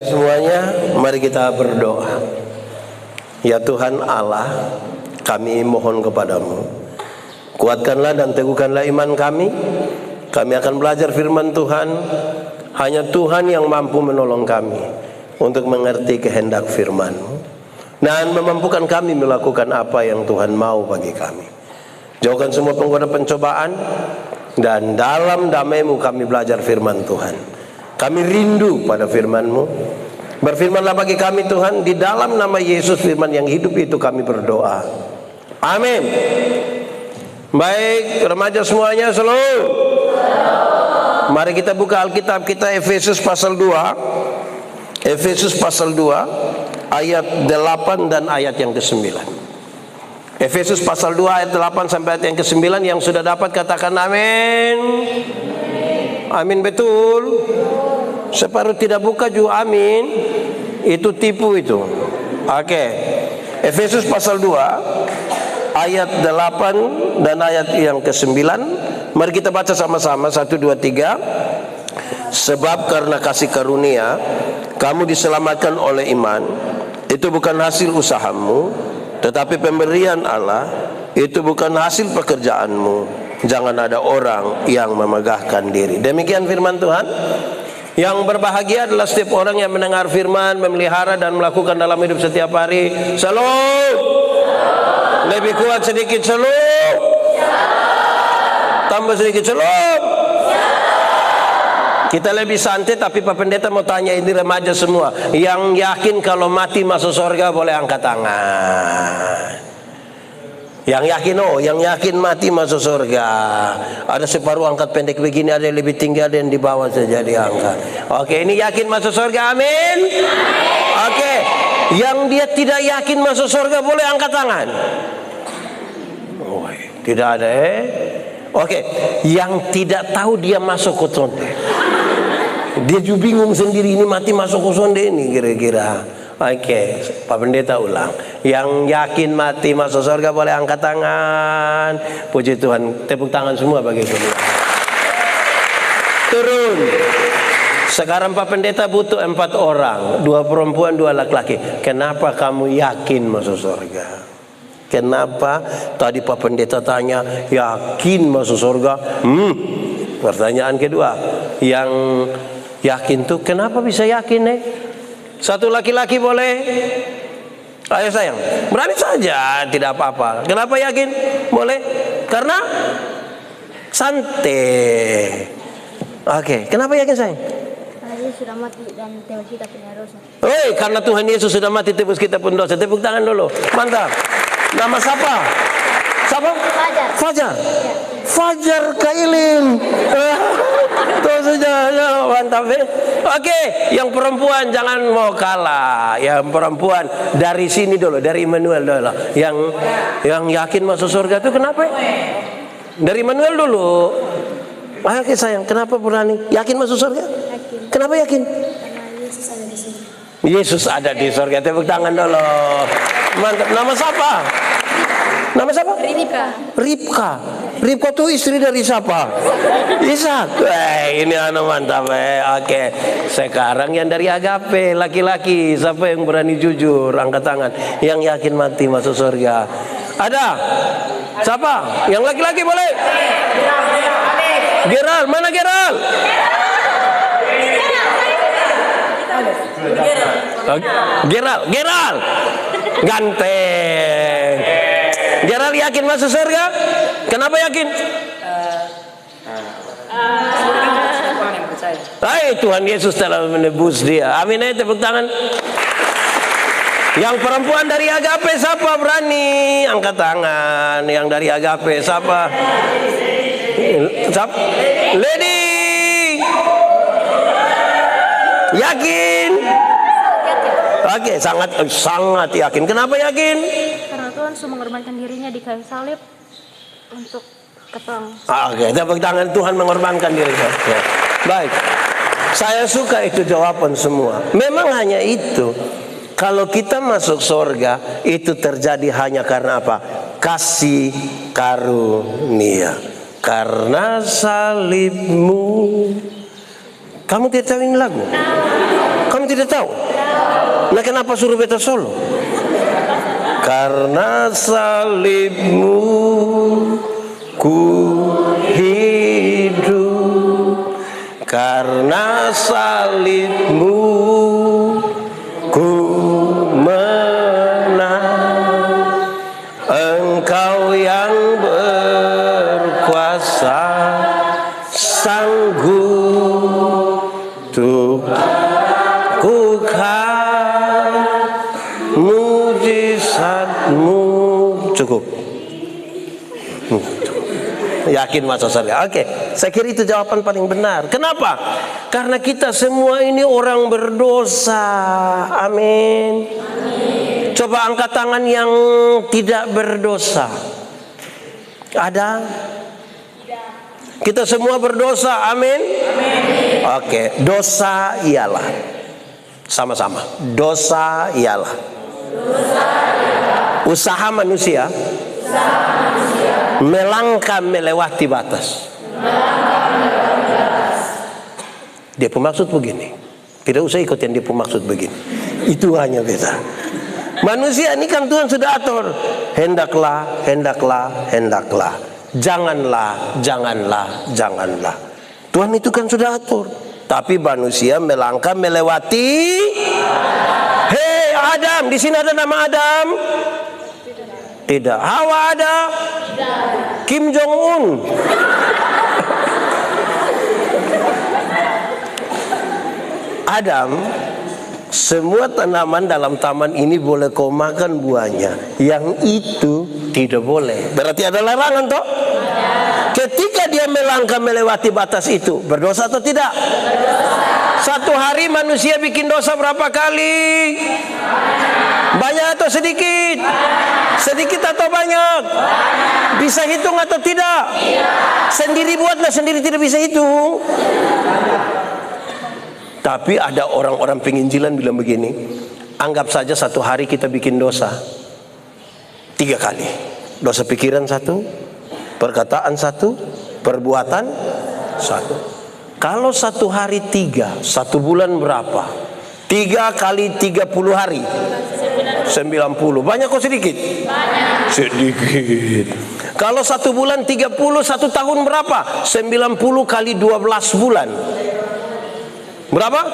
Semuanya, mari kita berdoa. Ya Tuhan Allah, kami mohon kepadamu, kuatkanlah dan teguhkanlah iman kami. Kami akan belajar firman Tuhan. Hanya Tuhan yang mampu menolong kami untuk mengerti kehendak firman-Mu dan memampukan kami melakukan apa yang Tuhan mau bagi kami. Jauhkan semua penggoda pencobaan, dan dalam damai-Mu kami belajar firman Tuhan. Kami rindu pada firman-Mu. Berfirmanlah bagi kami Tuhan, di dalam nama Yesus firman yang hidup itu kami berdoa. Amin. Baik, remaja semuanya, selalu. Mari kita buka Alkitab kita, Efesus pasal 2. Efesus pasal 2 ayat 8 dan ayat yang ke-9. Efesus pasal 2 ayat 8 sampai ayat yang ke-9. Yang sudah dapat katakan amin. Amin, betul. Separuh tidak buka juga amin. Itu tipu itu. Oke. Efesus pasal 2 ayat 8 dan ayat yang ke-9. Mari kita baca sama-sama. 1, 2, 3. Sebab karena kasih karunia kamu diselamatkan oleh iman. Itu bukan hasil usahamu, tetapi pemberian Allah. Itu bukan hasil pekerjaanmu. Jangan ada orang yang memegahkan diri. Demikian firman Tuhan. Yang berbahagia adalah setiap orang yang mendengar firman, memelihara dan melakukan dalam hidup setiap hari. Shalom. Lebih kuat sedikit, shalom. Tambah sedikit, shalom. Kita lebih santai, tapi Pak Pendeta mau tanya ini remaja semua. Yang yakin kalau mati masuk surga boleh angkat tangan. Yang yakin, yang yakin mati masuk surga. Ada separuh angkat pendek begini, ada yang lebih tinggi, ada yang di bawah saja diangkat. Oke, ini yakin masuk surga, amin. Oke, yang dia tidak yakin masuk surga boleh angkat tangan. Oh, tidak ada, Oke, yang tidak tahu dia masuk ke sonde. Dia juga bingung sendiri, ini mati masuk ke sonde ini kira-kira. Oke, Pak Pendeta ulang. Yang yakin mati masuk surga boleh angkat tangan. Puji Tuhan, tepuk tangan semua bagi Tuhan. Turun. Sekarang Pak Pendeta butuh 4 orang, 2 perempuan, 2 laki-laki. Kenapa kamu yakin masuk surga? Kenapa? Tadi Pak Pendeta tanya, yakin masuk surga? Pertanyaan kedua, yang yakin tuh kenapa bisa yakin, Satu laki-laki boleh? Ayo sayang, berani saja, tidak apa-apa. Kenapa yakin? Boleh? Karena santai. Oke, kenapa yakin sayang? Karena Yesus sudah mati dan tebus kita punya dosa. Karena Tuhan Yesus sudah mati, tebus kita pun dosa. Tepuk tangan dulu. Mantap. Nama siapa? Siapa? Fajar. Fajar. Ya. Fajar Kailim. Tuh saja, mantap. Oke, yang perempuan jangan mau kalah. Yang perempuan dari sini dulu, dari Immanuel dulu. Yang yakin masuk surga itu kenapa? Dari Immanuel dulu. Oke sayang, kenapa berani? Yakin masuk surga? Yakin. Kenapa yakin? Karena Yesus ada di sini. Yesus ada di surga. Tepuk tangan dulu. Mantap. Nama siapa? Nama siapa? Ribka. Ribka tuh istri dari siapa? Ishak. Ini mantap. Oke. Sekarang yang dari Agape, laki-laki, siapa yang berani jujur? Angkat tangan. Yang yakin mati masuk surga. Ada? Siapa? Yang laki-laki boleh? Geral, mana Geral? Geral. Ganteng. Geral yakin masuk surga? Kenapa yakin? Tuhan Yesus telah menebus dia. Amin, tepuk tangan. Yang perempuan dari Agape siapa berani? Angkat tangan. Yang dari Agape siapa? Lady. Yakin? Oke, sangat yakin. Kenapa yakin? Karena Tuhan sudah mengorbankan dirinya di kayu salib untuk ketong. Oke, tepuk tangan. Tuhan mengorbankan dirinya. Ya. Baik. Saya suka itu jawaban semua. Memang hanya itu. Kalau kita masuk surga, itu terjadi hanya karena apa? Kasih karunia. Karena salibmu. Kamu tidak tahu ini lagu? Kamu Kamu tidak tahu? Nah, kenapa suruh beta solo? Karena salibmu ku hidup, karena salibmu ku menang. Engkau yang berkuasa, sanggup untuk lakukan mujizatmu. Cukup. Yakin masuk surga? Oke, saya kira itu jawaban paling benar. Kenapa? Karena kita semua ini orang berdosa. Amin. Coba angkat tangan yang tidak berdosa. Ada? Kita semua berdosa. Amin. Oke, dosa ialah, sama-sama, dosa ialah usaha manusia melangkah melewati batas. Dia pemaksud begini, tidak usah ikut yang dia pemaksud begini. Itu hanya beta. Manusia ini kan Tuhan sudah atur. Hendaklah, hendaklah, hendaklah. Janganlah, janganlah, janganlah. Tuhan itu kan sudah atur. Tapi manusia melangkah melewati. Hei Adam, di sini ada nama Adam? Tidak. Hawa ada? Kim Jong Un. Adam, semua tanaman dalam taman ini boleh kau makan buahnya. Yang itu tidak boleh. Berarti ada larangan toh? Ketika dia melangkah melewati batas itu, berdosa atau tidak? Satu hari manusia bikin dosa berapa kali? Banyak atau sedikit? Sedikit atau banyak? Bisa hitung atau tidak? Sendiri buatlah, sendiri tidak bisa hitung. Tapi ada orang-orang penginjilan bilang begini, anggap saja satu hari kita bikin dosa 3 kali. Dosa pikiran 1, perkataan 1, perbuatan 1. Kalau satu hari 3, 1 bulan berapa? 3 kali 30 hari 90. Banyak kok sedikit? Banyak. Sedikit. Kalau 1 bulan 30, 1 tahun berapa? 90 kali 12 bulan. Berapa?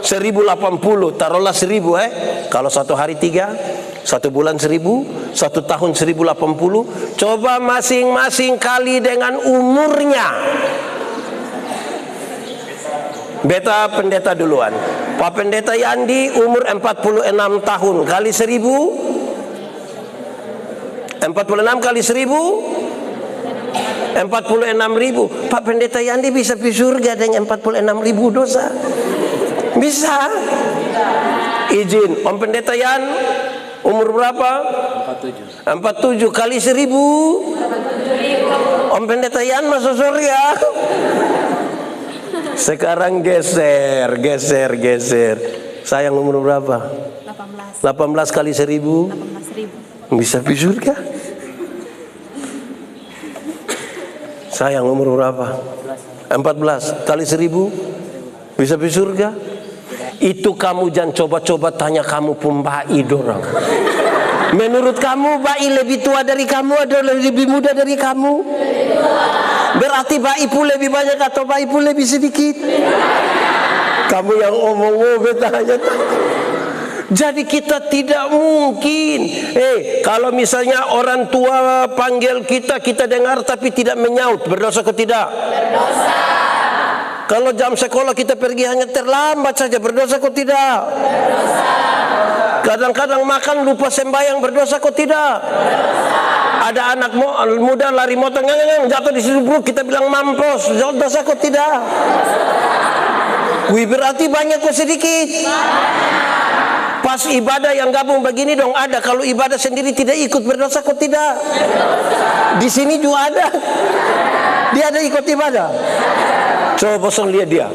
1080. Taruhlah 1000 Kalau 1 hari 3, 1 bulan 1000, 1 tahun 1080. Coba masing-masing kali dengan umurnya. Beta pendeta duluan. Pak Pendeta Yandi umur 46 tahun. Kali 1000, 46 kali 1000, 46.000. Pak Pendeta Yandi bisa pergi surga dengan 46.000 dosa. Bisa. Izin. Om Pendeta Yan umur berapa? 47 kali 1000. Om Pendeta Yan masuk surga. Sekarang geser. Sayang umur berapa? 18 kali 1000. 18.000. Bisa pergi surga. Sayang umur berapa? 14 kali 1000. Bisa pergi surga. Itu kamu jangan coba-coba tanya kamu pembai dorang. Menurut kamu bai lebih tua dari kamu atau lebih muda dari kamu? Berarti bai pun lebih banyak atau bai pun lebih sedikit? Kamu yang omong bertanya. Jadi kita tidak mungkin. Kalau misalnya orang tua panggil kita, kita dengar tapi tidak menyaut, berdosa atau tidak? Berdosa. Kalau jam sekolah kita pergi hanya terlambat saja, berdosa atau tidak? Berdosa. Kadang-kadang makan lupa sembahyang, berdosa atau tidak? Berdosa. Ada anak muda lari motor jatuh di situ, kita bilang mampus, berdosa atau tidak? Wih, berarti banyak atau sedikit? Pas ibadah yang gabung begini dong ada. Kalau ibadah sendiri tidak ikut, berdosa kok tidak? Di sini juga ada. Dia ada ikut ibadah. Coba bosan lihat dia.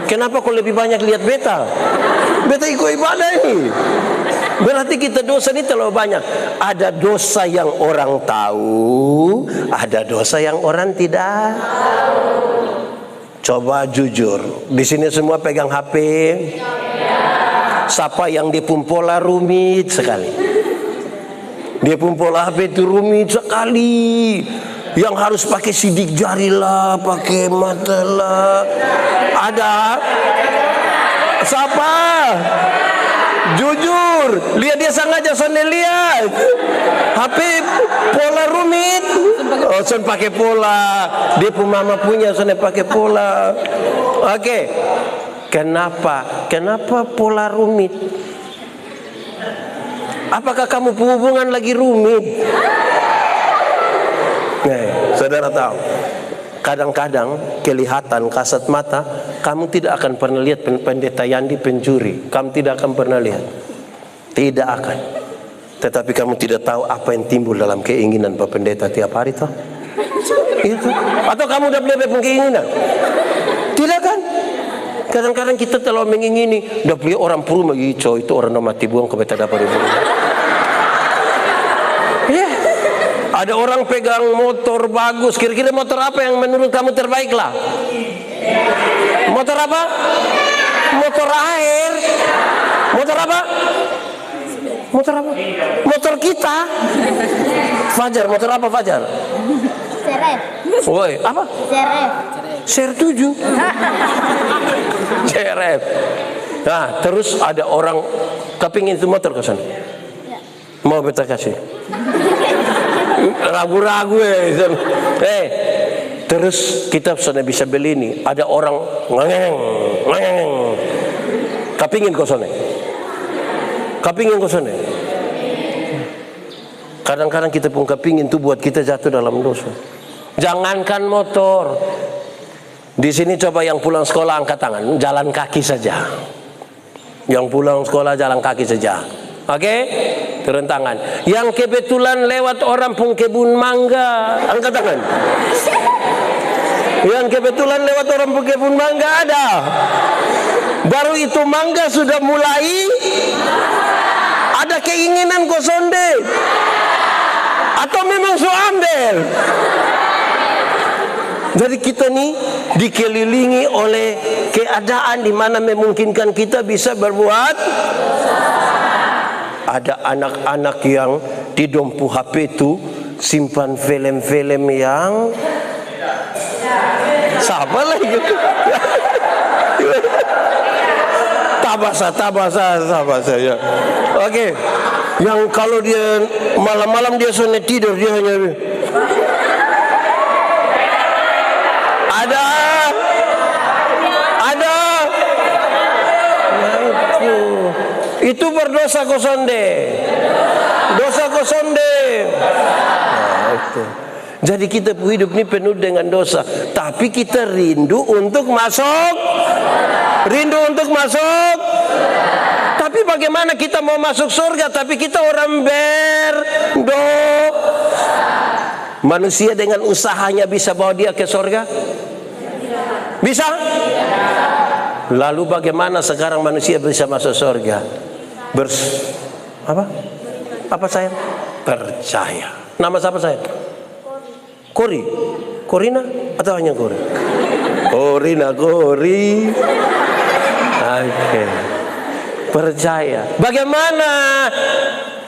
Kenapa kok lebih banyak lihat beta? Beta ikut ibadah ini. Berarti kita dosa ini terlalu banyak. Ada dosa yang orang tahu, ada dosa yang orang tidak tahu. Coba jujur, di sini semua pegang HP. Siapa yang dia pun pola rumit sekali. Dia pun pola HP itu rumit sekali. Yang harus pakai sidik jari lah, pakai mata lah. Ada? Siapa? Jujur, lihat dia sengaja sana lihat. HP pola rumit. Oh, son pakai pola. Dia pun mama punya sana pakai pola. Oke. Kenapa? Kenapa pola rumit? Apakah kamu hubungan lagi rumit? Saudara tahu, kadang-kadang kelihatan kasat mata, kamu tidak akan pernah lihat pendeta Yandi pencuri. Kamu tidak akan pernah lihat. Tidak akan. Tetapi kamu tidak tahu apa yang timbul dalam keinginan Pak Pendeta tiap hari toh? Itu. Atau kamu udah beli keinginan? Tidak kan? Kadang-kadang kita terlalu mengingini, udah beli orang purma, itu orang mati buang ke beta dapat itu. Ya. Ada orang pegang motor bagus. Kira-kira motor apa yang menurut kamu terbaik lah? Motor apa? Motor air. Motor apa? Motor apa? Motor kita. Fajar, motor apa Fajar? CRF. Woi, apa? CRF. CR7. CRF. Nah, terus ada orang kepingin itu motor ke sana. Mau beta kasih. Ragu-ragu ya. Terus kita sana bisa beli ini. Ada orang ngeng. Kepingin ke sana. Kepingin ke sana. Kadang-kadang kita pun kepingin tuh buat kita jatuh dalam dosa. Jangankan motor. Di sini coba yang pulang sekolah angkat tangan, jalan kaki saja. Yang pulang sekolah jalan kaki saja. Oke? Turun tangan. Yang kebetulan lewat orang pun kebun mangga, angkat tangan. Yang kebetulan lewat orang pun kebun mangga ada. Baru itu mangga sudah mulai ada keinginan kosonde. Atau memang so ambil. Jadi kita nih dikelilingi oleh keadaan di mana memungkinkan kita bisa berbuat. Ada anak-anak yang di dompu HP itu simpan film-film yang siapa lagi? Tabasa ya. Oke. Yang kalau dia malam-malam dia sudah tidur dia hanya ada. Itu berdosa kosonde. Dosa kosonde. Nah, itu. Jadi kita hidup ini penuh dengan dosa. Tapi kita rindu untuk masuk. Rindu untuk masuk. Tapi bagaimana kita mau masuk surga tapi kita orang berdosa. Manusia dengan usahanya bisa bawa dia ke surga? Bisa? Lalu bagaimana sekarang manusia bisa masuk surga? Apa saya? Percaya. Nama siapa saya? Kori. Korina atau hanya Kori? Korina, Kori. Oke. Percaya. Bagaimana?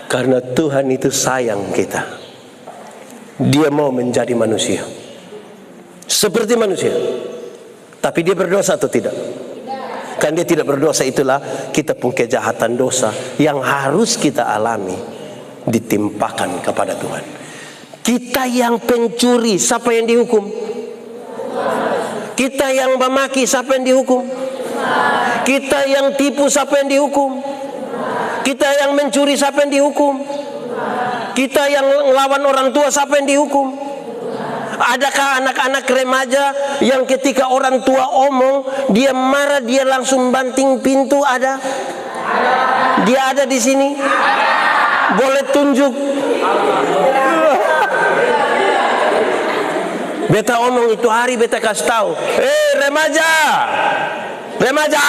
Karena Tuhan itu sayang kita. Dia mau menjadi manusia. Seperti manusia. Tapi dia berdosa atau tidak? Kan dia tidak berdosa, itulah kita pun kejahatan dosa yang harus kita alami ditimpakan kepada Tuhan. Kita yang pencuri, siapa yang dihukum? Kita yang memaki, siapa yang dihukum? Kita yang tipu, siapa yang dihukum? Kita yang mencuri, siapa yang dihukum? Kita yang melawan orang tua, siapa yang dihukum? Adakah anak-anak remaja yang ketika orang tua omong dia marah, dia langsung banting pintu? Ada? Dia ada di sini? Boleh tunjuk? Beta omong itu hari beta kasih tahu. Remaja, remaja.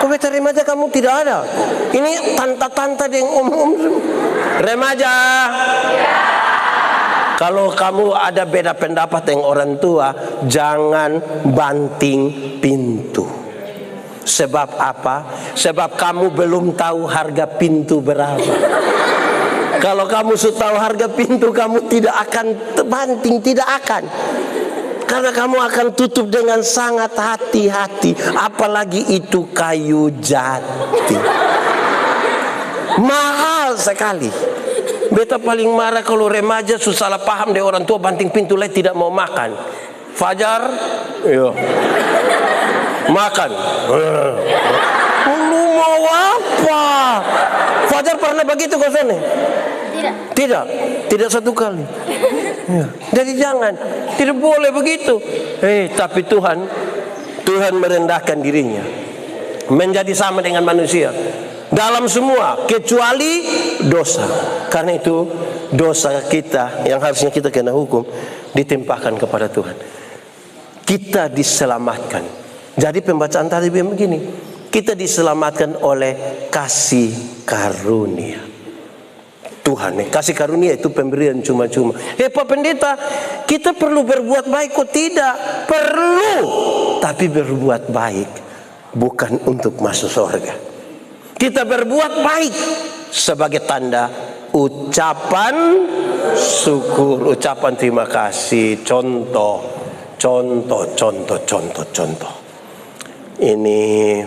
Kok beta remaja kamu tidak ada? Ini tanta-tanta yang om-om. Remaja. Kalau kamu ada beda pendapat dengan orang tua, jangan banting pintu. Sebab apa? Sebab kamu belum tahu harga pintu berapa. Kalau kamu sudah tahu harga pintu, kamu tidak akan banting, tidak akan. Karena kamu akan tutup dengan sangat hati-hati. Apalagi itu kayu jati. Mahal sekali. Beta paling marah kalau remaja susah salah paham deh orang tua banting pintu lain tidak mau makan. Fajar, iya. Makan. Lu mau apa? Fajar pernah begitu kau sana? Tidak. Tidak satu kali. Ya. Jadi jangan, tidak boleh begitu. Tapi Tuhan merendahkan dirinya, menjadi sama dengan manusia dalam semua kecuali dosa. Karena itu dosa kita yang harusnya kita kena hukum ditimpakan kepada Tuhan. Kita diselamatkan. Jadi pembacaan tadi begini, kita diselamatkan oleh kasih karunia Tuhan. Kasih karunia itu pemberian cuma-cuma. Pak Pendeta, kita perlu berbuat baik kok? Tidak perlu. Tapi berbuat baik bukan untuk masuk surga. Kita berbuat baik sebagai tanda ucapan syukur, ucapan terima kasih. Contoh. Ini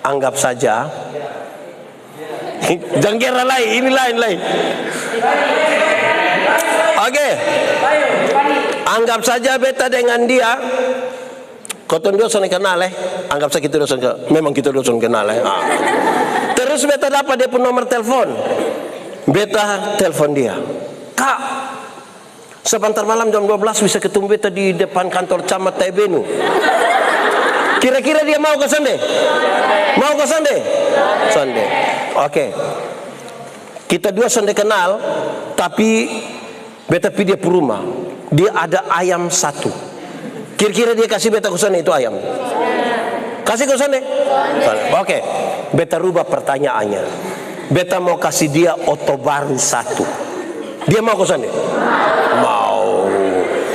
anggap saja, jangan kira lain, ini lain. Oke. Anggap saja beta dengan dia, koton dosen kenal anggap saja kita dosen memang kita dosen kenal Terus beta dapat dia pun nomor telepon. Beta telepon dia. Kak, sebentar malam jam 12 bisa ketemu beta di depan kantor camat Taibenu. Kira-kira dia mau ke sana? Mau ke sana? Sonde. Oke. Kita dua sonde kenal, tapi beta pergi dia ke rumah. Dia ada ayam satu. Kira-kira dia kasih beta ke sana itu ayam? Kasih ke sana? Oke. Beta rubah pertanyaannya. Beta mau kasih dia oto baru satu. Dia mau ke sana? Mau.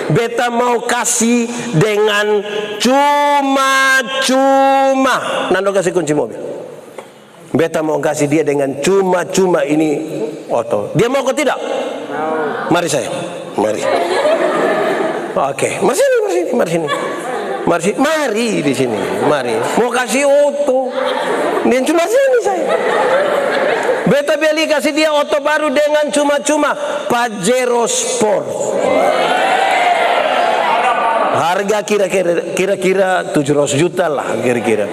Beta mau kasih dengan cuma-cuma. Nando kasih kunci mobil. Beta mau kasih dia dengan cuma-cuma ini oto. Dia mau ke tidak? Mari saya. Mari. Oke. Mari di sini. Mari. Mau kasih oto. Dan cuma sini saya. Beta beli kasih dia oto baru dengan cuma-cuma Pajero Sport. Harga kira-kira 700 juta lah kira-kira.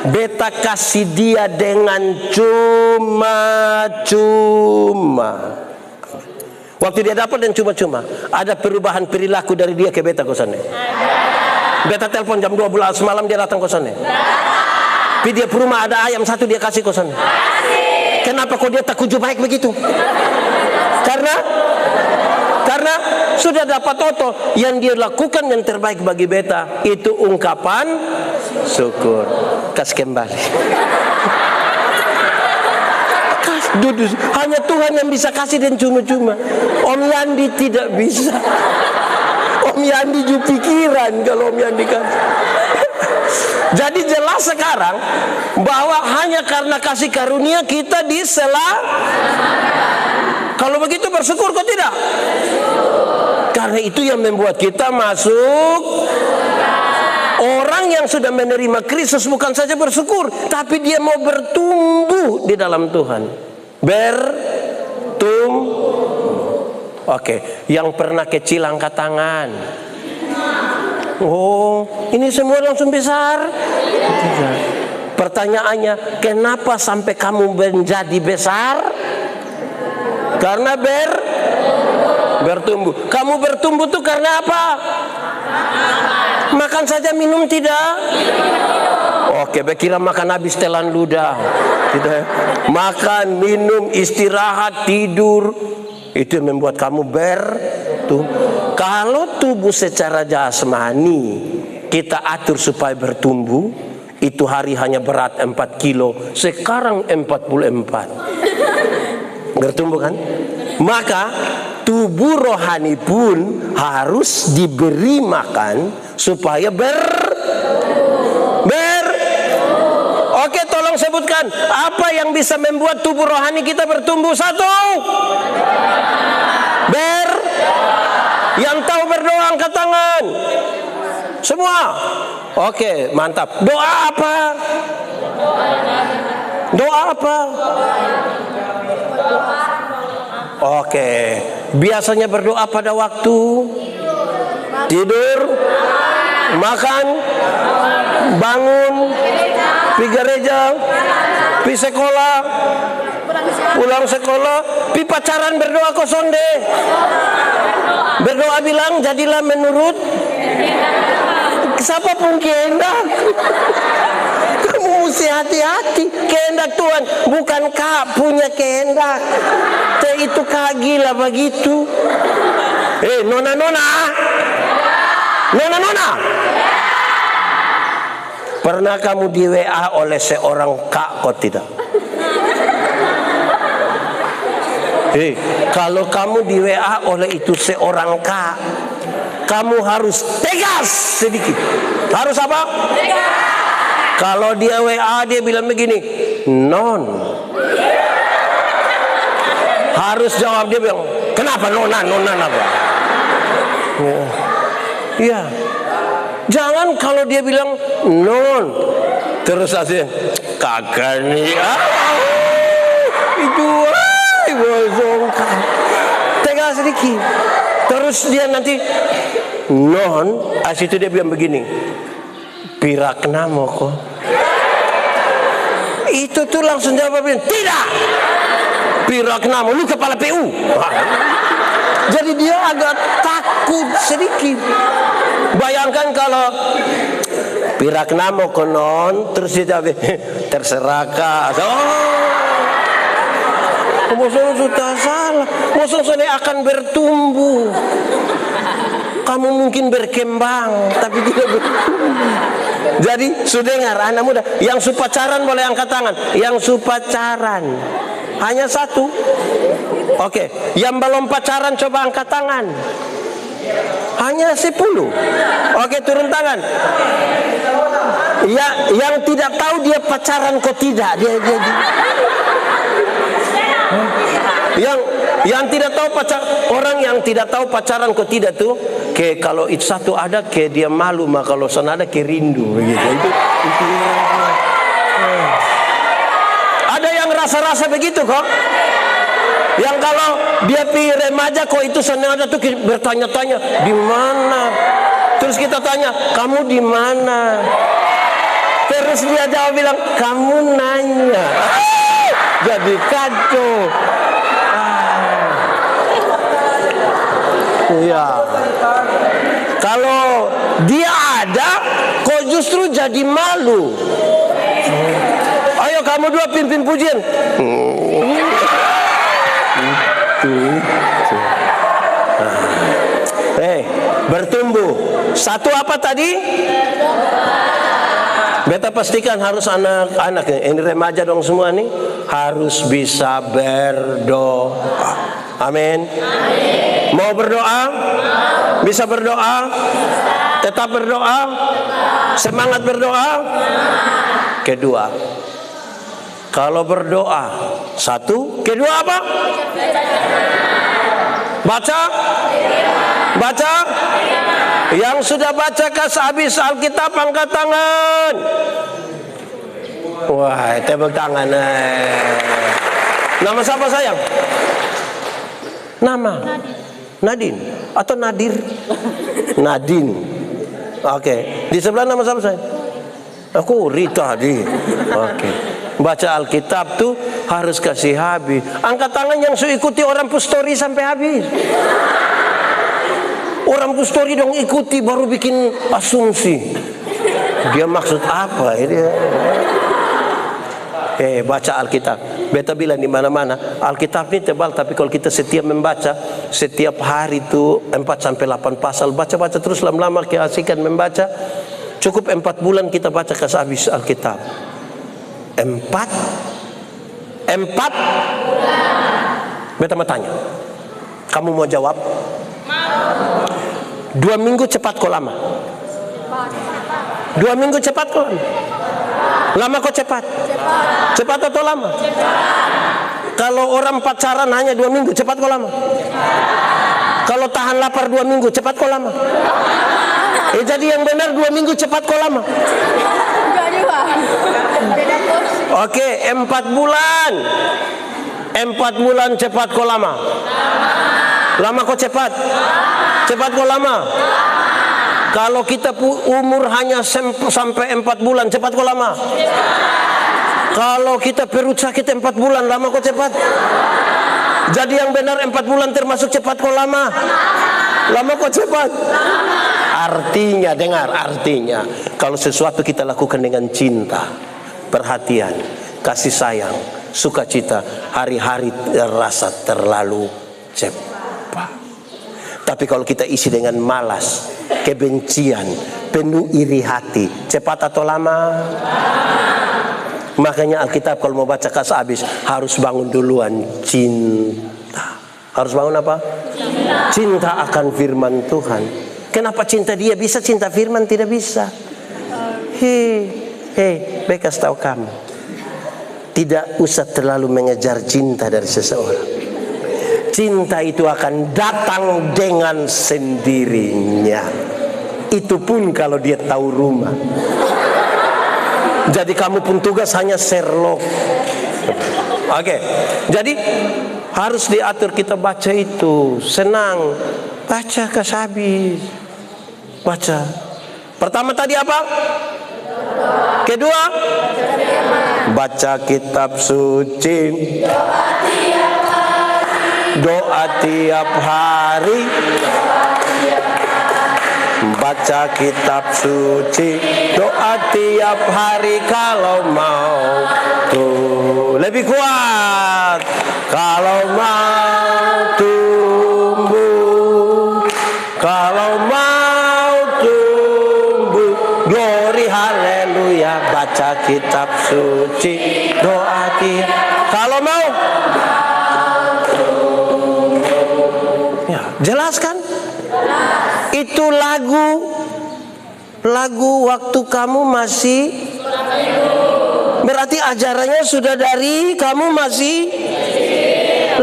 Beta kasih dia dengan cuma-cuma. Waktu dia dapat dan cuma-cuma, ada perubahan perilaku dari dia ke beta kosannya. Beta telepon jam 12 malam dia datang kosannya. Tapi dia ke rumah ada ayam satu dia kasih kosannya. Kenapa kok dia tak kunjung baik begitu? Karena sudah dapat oto yang dia lakukan yang terbaik bagi beta itu ungkapan syukur. Kasih kembali. Hanya Tuhan yang bisa kasih dan cuma-cuma. Om Yandi tidak bisa. Om Yandi juga pikiran kalau Om Yandi kasih. Jadi jelas sekarang bahwa hanya karena kasih karunia kita Kalau begitu bersyukur kok tidak? Karena itu yang membuat kita masuk. Orang yang sudah menerima Kristus bukan saja bersyukur, tapi dia mau bertumbuh di dalam Tuhan. Oke, yang pernah kecil angkat tangan. Oh, ini semua langsung besar. Pertanyaannya, kenapa sampai kamu menjadi besar? Karena bertumbuh. Kamu bertumbuh tuh karena apa? Makan saja, minum tidak? Oke, kira makan habis telan ludah. Tidak. Makan, minum, istirahat, tidur. Itu yang membuat kamu bertumbuh. Kalau tubuh secara jasmani kita atur supaya bertumbuh, itu hari hanya berat 4 kilo, sekarang 44. Bertumbuh kan? Maka tubuh rohani pun harus diberi makan supaya Oke, tolong sebutkan apa yang bisa membuat tubuh rohani kita bertumbuh. Satu, yang tahu berdoa angkat tangan. Semua. Oke, mantap. Doa apa? Doa apa? Oke, biasanya berdoa pada waktu tidur, makan, bangun, pergi gereja, pergi sekolah, pulang sekolah, pergi pacaran berdoa kosong deh. Berdoa bilang jadilah menurut siapapun kehendak. Kamu mesti hati-hati. Kehendak Tuhan bukan kak punya kehendak. Itu kak gila begitu. Nona. Pernah kamu di WA oleh seorang kak kok tidak? Kalau kamu di WA oleh itu seorang kak, kamu harus tegas sedikit. Harus apa? Tegas. Kalau dia WA dia bilang begini, non. Harus jawab dia bilang, kenapa nona apa? Iya. Jangan kalau dia bilang non, terus aja kakak nih. Itu bosong. Tegas sedikit. Terus dia nanti non, itu dia bilang begini, pirak namo kok. Itu tuh langsung jawabin, tidak. Pirak namo, lu kepala PU. Jadi dia agak takut sedikit. Bayangkan kalau pirak namo konon, terus dia jawab, terserah kak. Bosong sudah salah. Bosong sudah akan bertumbuh. Kamu mungkin berkembang, tapi tidak bertumbuh. Jadi, sudah dengar anak muda, yang supacaran boleh angkat tangan. Yang supacaran hanya satu. Oke, yang belum pacaran coba angkat tangan. Hanya 10. Oke, turun tangan. Ya, yang tidak tahu dia pacaran kok tidak. Dia. Yang tidak tahu orang yang tidak tahu pacaran kok tidak tuh, kayak kalau itu satu ada kayak dia malu, maka kalau sana ada kayak rindu begitu. Itu. Ada yang rasa-rasa begitu kok. Yang kalau dia pilih remaja kok itu sana ada tuh bertanya-tanya di mana. Terus kita tanya, kamu di mana? Terus dia jawab bilang, kamu nanya. Jadi kacau. Ya. Kalau dia ada, kok justru jadi malu. Ayo kamu dua pimpin pujian. Bertumbuh. Satu apa tadi? Beta pastikan harus anak-anak ini remaja dong semua nih harus bisa berdoa. Amin. Mau berdoa? Bisa berdoa? Tetap berdoa? Semangat berdoa? Kedua, kalau berdoa, satu, kedua apa? Baca? Yang sudah baca habis Alkitab angkat tangan. Wah, tepuk tangan. Nama siapa sayang? Nama Nadine atau Nadir? Nadine. Oke. Di sebelah nama siapa sayang? Aku Rita tadi. Oke. Baca Alkitab tuh harus kasih habis. Angkat tangan yang ikuti orang pustori sampai habis. Orang pustori dong ikuti baru bikin asumsi. Dia maksud apa ini? Baca Alkitab. Beta bilang di mana-mana, Alkitab ini tebal, tapi kalau kita setiap membaca, setiap hari itu 4-8 pasal, baca-baca terus lama-lama keasikan membaca. Cukup 4 bulan kita baca ke habis Alkitab. 4 Beta mau tanya, Kamu mau jawab? 2 minggu cepat kok lama? 2 minggu cepat kok lama? Lama kok cepat? Cepat atau lama? Kalau orang pacaran hanya 2 minggu, cepat kok lama? Kalau tahan lapar 2 minggu, cepat kok lama? Jadi yang benar 2 minggu cepat kok lama? Oke, 4 bulan. 4 bulan cepat kok lama? Lama kok cepat? Cepat kok lama? Kalau kita umur hanya sampai 4 bulan, cepat kok lama? Kalau kita perut sakit 4 bulan, lama kok cepat? Jadi yang benar 4 bulan termasuk cepat kok lama? Lama kok cepat? Artinya, dengar, artinya kalau sesuatu kita lakukan dengan cinta, perhatian, kasih sayang, sukacita, hari-hari terasa terlalu cepat. Tapi kalau kita isi dengan malas, kebencian, penuh iri hati, cepat atau lama? Makanya Alkitab kalau mau baca kas habis harus bangun duluan cinta. Harus bangun apa? Cinta akan firman Tuhan. Kenapa cinta dia bisa, cinta firman tidak bisa? Hei, bekas tahu kamu, tidak usah terlalu mengejar cinta dari seseorang. Cinta itu akan datang dengan sendirinya. Itu pun kalau dia tahu rumah. Jadi kamu pun tugas hanya Sherlock. Oke, jadi harus diatur kita baca itu. Senang, baca kas habis. Baca. Pertama tadi apa? Kedua, baca kitab suci. Doa tiap hari. Baca kitab suci. Doa tiap hari kalau mau. Tuh, lebih kuat. Kalau mau tumbuh. Kalau mau tumbuh. Glory haleluya. Baca kitab suci. Doa tiap. Kalau mau. Ya, jelas kan? Itu lagu waktu kamu masih, berarti ajarannya sudah dari kamu masih.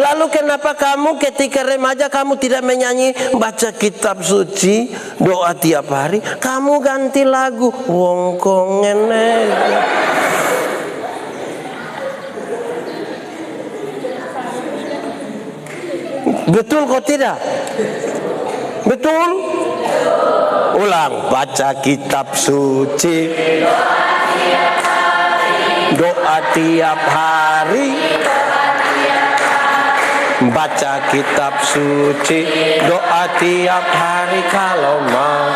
Lalu kenapa kamu ketika remaja kamu tidak menyanyi baca kitab suci, doa tiap hari, kamu ganti lagu wong kongene. Betul kok tidak? Betul? Ulang, baca kitab suci. Doa tiap hari. Baca kitab suci. Doa tiap hari kalau mau.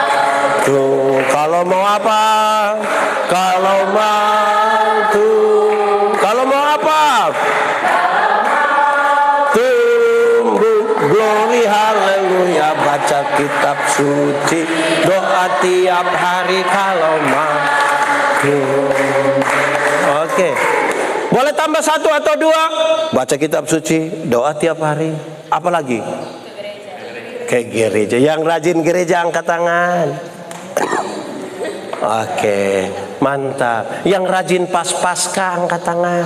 Tuh, kalau mau apa? Kalau mau tuh. Kalau mau apa? Glory haleluya. Baca kitab suci. Doa tiap hari kalau mau. Oke. Boleh tambah 1 atau 2? Baca kitab suci. Doa tiap hari. Apa lagi? Ke gereja. Yang rajin gereja angkat tangan. Oke, mantap. Yang rajin pas-pasca angkat tangan.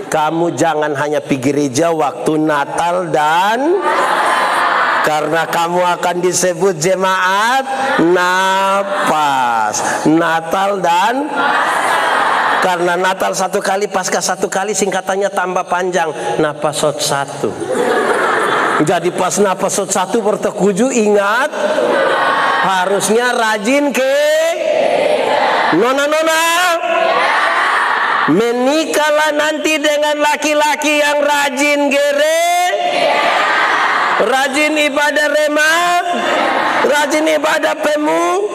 Kamu jangan hanya pergi gereja waktu Natal dan karena kamu akan disebut jemaat napas. Natal dan karena Natal 1 kali, Paskah 1 kali, singkatannya tambah panjang. Napasot 1. Jadi pas napasot 1 bertekuju ingat harusnya rajin ke nona-nona. Menikahlah nanti dengan laki-laki yang rajin rajin ibadah rema, rajin ibadah pemu,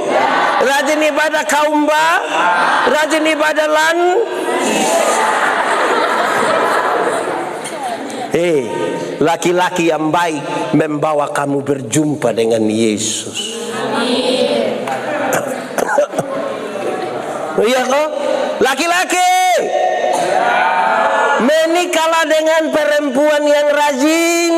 rajin ibadah kaumba, rajin ibadah lan. Laki-laki yang baik membawa kamu berjumpa dengan Yesus. Iya kok? Laki-laki Menikahlah dengan perempuan yang rajin.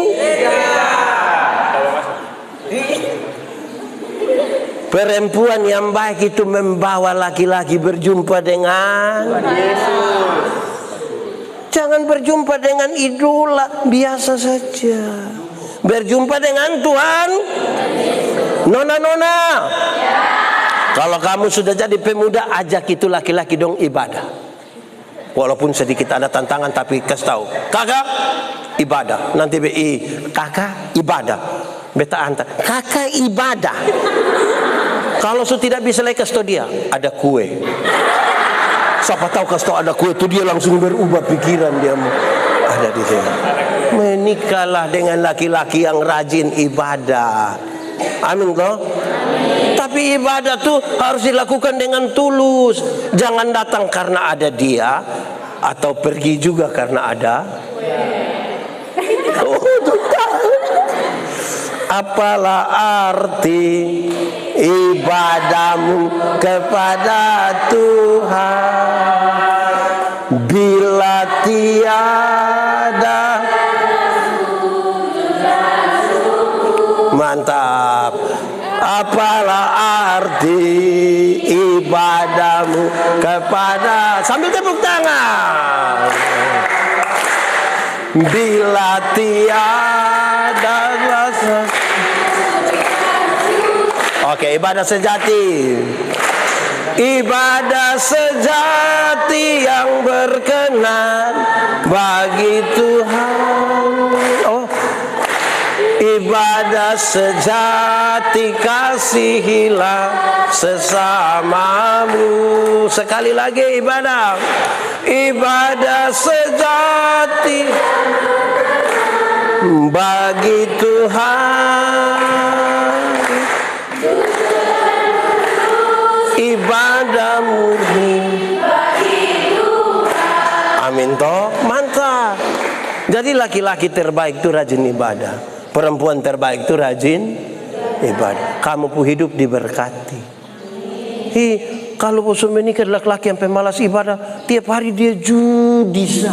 Perempuan yang baik itu membawa laki-laki berjumpa dengan Yesus. Jangan berjumpa dengan idola, biasa saja. Berjumpa dengan Tuhan. Nona-nona, kalau kamu sudah jadi pemuda, ajak itu laki-laki dong ibadah. Walaupun sedikit ada tantangan, tapi kasih tahu, kakak ibadah. Nanti kakak ibadah. Beta antar, kakak ibadah. Kalau sudah tidak bisa lagi kasih tahu dia, ada kue. Siapa tahu kasih tahu ada kue itu dia langsung berubah pikiran dia ada di sini. Menikahlah dengan laki-laki yang rajin ibadah. Amin toh? Tapi ibadah tuh harus dilakukan dengan tulus. Jangan datang karena ada dia, atau pergi juga karena ada. Apalah arti ibadahmu kepada Tuhan bila tiada. Mantap. Apalah arti ibadahmu kepada, sambil tepuk tangan, bila tiada rasa. Oke, ibadah sejati. Ibadah sejati yang berkenan bagi Tuhan. Oh, ibadah sejati, kasihilah sesamamu. Sekali lagi ibadah. Ibadah sejati bagi Tuhan. Ibadah murni. Amin toh, mantap. Jadi laki-laki terbaik itu rajin ibadah. Perempuan terbaik itu rajin ibadah. Kamu pun hidup diberkati. Kalau bosan menikah laki-laki yang pemalas ibadah, tiap hari dia judi.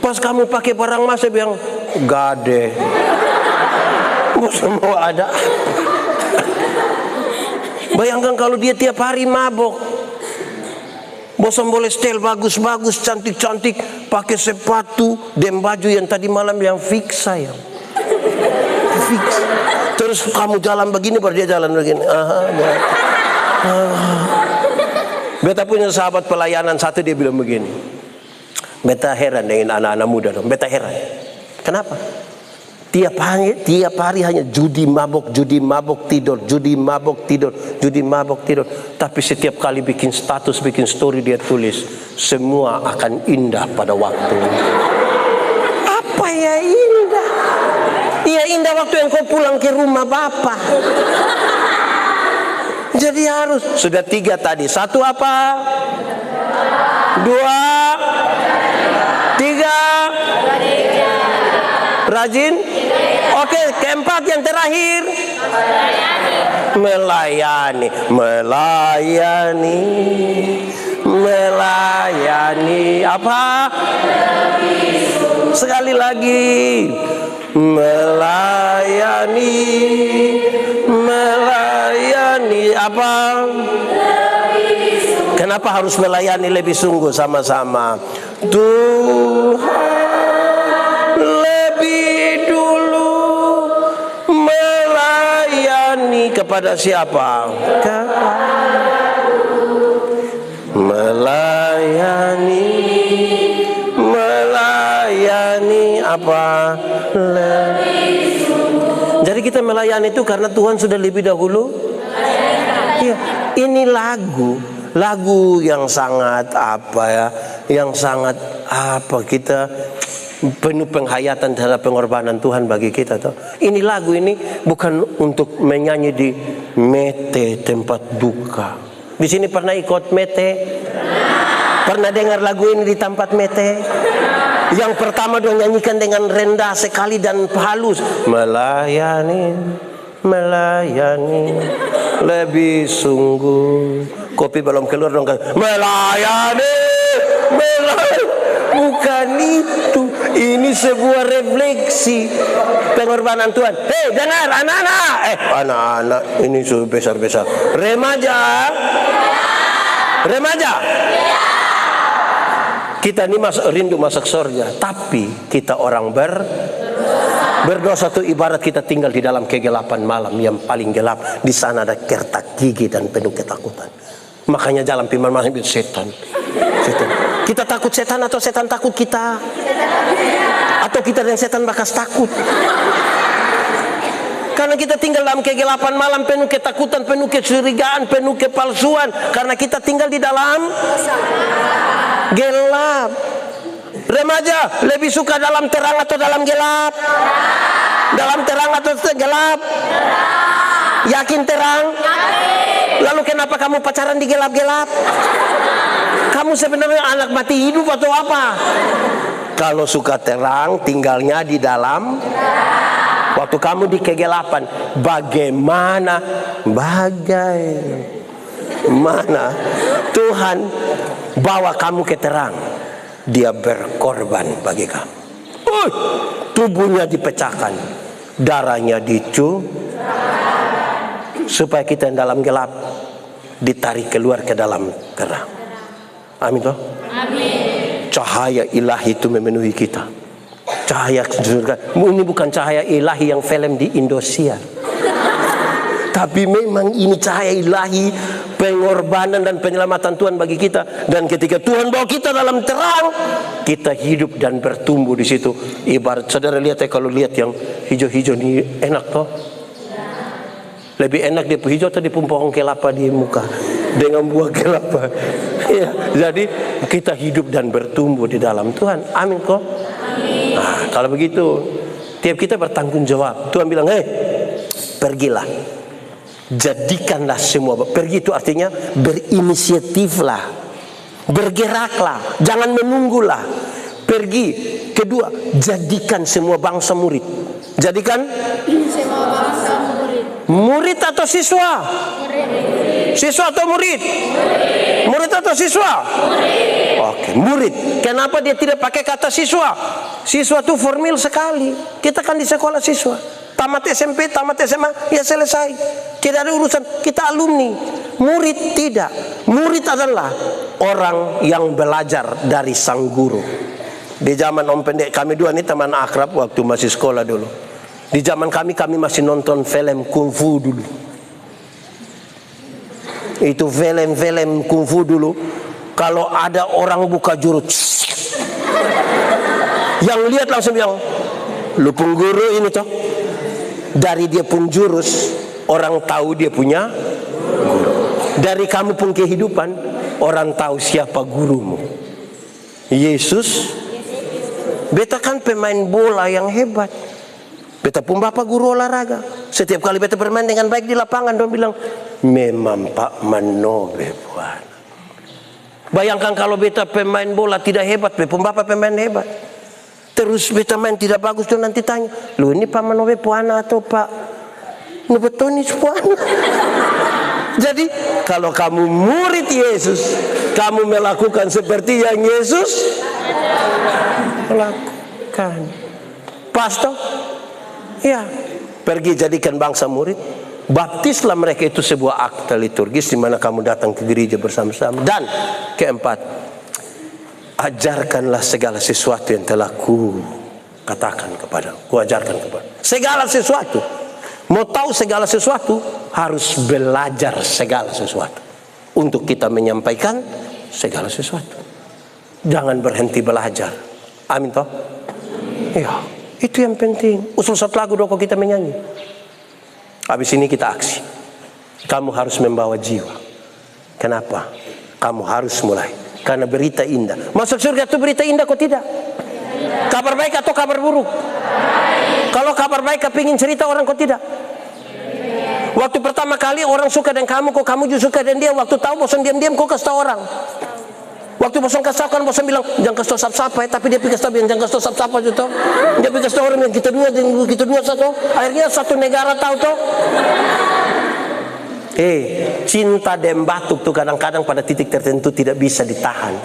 Pas kamu pakai barang mas, dia bilang gade. Bosan mau ada. Bayangkan kalau dia tiap hari mabok. Bosan boleh setel bagus-bagus, cantik-cantik, pakai sepatu dan baju yang tadi malam yang fix sayang. Fix. Terus kamu jalan begini, baru dia jalan begini. Beta punya sahabat pelayanan satu, dia bilang begini. Beta heran dengan anak-anak muda dong. Beta heran. Kenapa? Tiap hari hanya judi mabok tidur, judi mabok tidur, judi mabok tidur. Tapi setiap kali bikin status, bikin story, dia tulis semua akan indah pada waktu. Apa ya indah? Ya indah waktu yang kau pulang ke rumah Bapak. Jadi harus sudah 3 tadi. 1 apa? 2, 3. Rajin. Oke, keempat yang terakhir. Melayani. Melayani. Melayani. Apa? Sekali lagi. Melayani. Melayani. Apa? Kenapa harus melayani lebih sungguh sama-sama? Tuhan kepada siapa? Melayani. Melayani apa? Jadi kita melayani itu karena Tuhan sudah lebih dahulu. Ya, ini lagu yang sangat apa ya? Yang sangat apa, kita penuh penghayatan terhadap pengorbanan Tuhan bagi kita toh. Ini lagu ini bukan untuk menyanyi di mete tempat duka. Di sini pernah ikut mete? Pernah dengar lagu ini di tempat mete? Yang pertama dia nyanyikan dengan rendah sekali dan halus. Melayani, melayani lebih sungguh. Kopi belum keluar dong. Melayani, Bukan itu. Ini sebuah refleksi pengorbanan Tuhan. Hei, dengar anak-anak. Anak-anak ini sudah besar-besar. Remaja. Kita ini rindu masuk surga, tapi kita orang berdosa itu ibarat kita tinggal di dalam kegelapan malam yang paling gelap. Di sana ada kertak gigi dan penuh ketakutan. Makanya jalan firman malam itu setan. Kita takut setan atau setan takut kita? Atau kita dan setan bakas takut? Karena kita tinggal dalam kegelapan malam, penuh ketakutan, penuh kecurigaan, penuh kepalsuan. Karena kita tinggal di dalam gelap. Remaja lebih suka dalam terang atau dalam gelap? Dalam terang atau gelap? Yakin terang? Lalu kenapa kamu pacaran di gelap-gelap? Kamu sebenarnya anak mati hidup atau apa? Kalau suka terang, tinggalnya di dalam. Waktu kamu di kegelapan, bagaimana Tuhan bawa kamu ke terang? Dia berkorban bagi kamu. Tubuhnya dipecahkan, darahnya supaya kita yang dalam gelap ditarik keluar ke dalam terang. Amin toh? Amin. Cahaya ilahi itu memenuhi kita. Cahaya surga. Ini bukan cahaya ilahi yang film di Indosiar. Tapi memang ini cahaya ilahi, pengorbanan dan penyelamatan Tuhan bagi kita. Dan ketika Tuhan bawa kita dalam terang, kita hidup dan bertumbuh di situ. Ibarat saudara lihat kalau lihat yang hijau-hijau ini enak toh? Lebih enak di hijau atau di pohon kelapa di muka dengan buah kelapa. Ya, jadi kita hidup dan bertumbuh di dalam Tuhan. Amin kok. Nah, kalau begitu tiap kita bertanggung jawab. Tuhan bilang, pergilah, jadikanlah semua. Pergi itu artinya berinisiatiflah, bergeraklah, jangan menunggulah. Pergi. Kedua, jadikan semua bangsa murid. Jadikan semua bangsa murid. Murid atau siswa? Murid. Siswa atau murid? Murid atau siswa? Murid. Oke, murid. Kenapa dia tidak pakai kata siswa? Siswa itu formal sekali. Kita kan di sekolah siswa. Tamat SMP, tamat SMA, ya selesai. Tidak ada urusan. Kita alumni. Murid tidak. Murid adalah orang yang belajar dari sang guru. Di zaman Om Pendek, kami dua ini teman akrab waktu masih sekolah dulu. Di zaman kami masih nonton film kungfu dulu. Itu film-film kungfu dulu. Kalau ada orang buka jurus, yang lihat langsung bilang, lu pengguru ini toh. Dari dia pun jurus, orang tahu dia punya guru. Dari kamu pun kehidupan, orang tahu siapa gurumu. Yesus. Beta kan pemain bola yang hebat. Beta pun bapak guru olahraga. Setiap kali beta bermain dengan baik di lapangan, dia bilang, memang Pak Manobe Buana. Bayangkan kalau beta pemain bola tidak hebat, beta pun bapak pemain hebat. Terus beta main tidak bagus, tuh nanti tanya, lu ini Pak Manobe Buana atau Pak Nubetonis Buana? Jadi kalau kamu murid Yesus, kamu melakukan seperti yang Yesus lakukan. Pastor, ya, pergi jadikan bangsa murid. Baptislah mereka, itu sebuah akte liturgis di mana kamu datang ke gereja bersama-sama. Dan keempat, ajarkanlah segala sesuatu yang telah ku katakan kepada, ku ajarkan kepada. Segala sesuatu. Mau tahu segala sesuatu, harus belajar segala sesuatu. Untuk kita menyampaikan segala sesuatu. Jangan berhenti belajar. Amin toh? Ya, itu yang penting. Usul satu lagu dong kita menyanyi. Habis ini kita aksi. Kamu harus membawa jiwa. Kenapa? Kamu harus mulai. Karena berita indah. Masuk surga itu berita indah kok tidak? Kabar baik atau kabar buruk? Kalau kabar baik kepingin cerita orang kok tidak? Waktu pertama kali orang suka dengan kamu, kok kamu juga suka dengan dia. Waktu tahu bosan diam-diam kok kasih tahu orang. Waktu bosan kasih tahu kan bosan bilang jangan kasih tahu siapa, tapi dia kasih tahu jangan kasih tahu siapa gitu. Dia kasih tahu orang yang kita dua satu. Akhirnya satu negara tahu toh. Cinta dan batuk tuh kadang-kadang pada titik tertentu tidak bisa ditahan.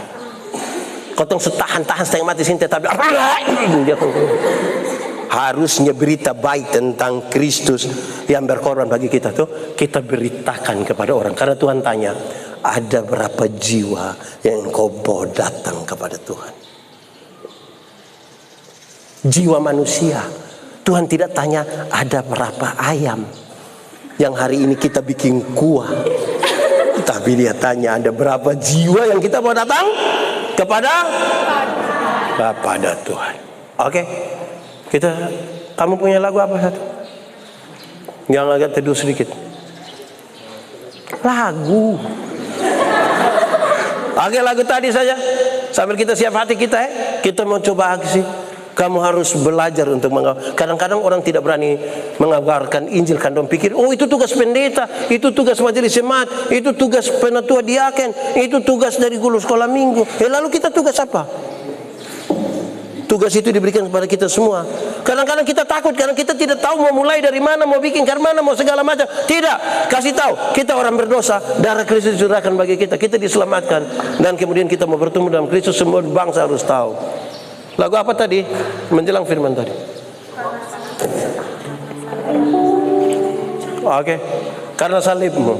Kotong setahan-tahan setengah mati sini tapi dia harusnya berita baik tentang Kristus yang berkorban bagi kita tuh kita beritakan kepada orang, karena Tuhan tanya, ada berapa jiwa yang engkau bawa datang kepada Tuhan? Jiwa manusia. Tuhan tidak tanya ada berapa ayam yang hari ini kita bikin kuah, tapi dia tanya ada berapa jiwa yang kita bawa datang kepada Tuhan. Oke. Kamu punya lagu apa satu? Yang agak teduh sedikit. Lagu. Oke, lagu tadi saja. Sambil kita siap hati kita kita mau coba aksi. Kamu harus belajar untuk kadang-kadang orang tidak berani mengabarkan Injil karena pikir, oh itu tugas pendeta, itu tugas majelis jemaat, itu tugas penatua diaken, itu tugas dari guru sekolah minggu. Lalu kita tugas apa? Tugas itu diberikan kepada kita semua. Kadang-kadang kita takut karena kita tidak tahu mau mulai dari mana, mau bikin dari mana, mau segala macam. Tidak, kasih tahu kita orang berdosa, darah Kristus dicurahkan bagi kita, kita diselamatkan, dan kemudian kita mau bertemu dalam Kristus. Semua bangsa harus tahu. Lagu apa tadi? Menjelang firman tadi. Oke. Karena salibmu.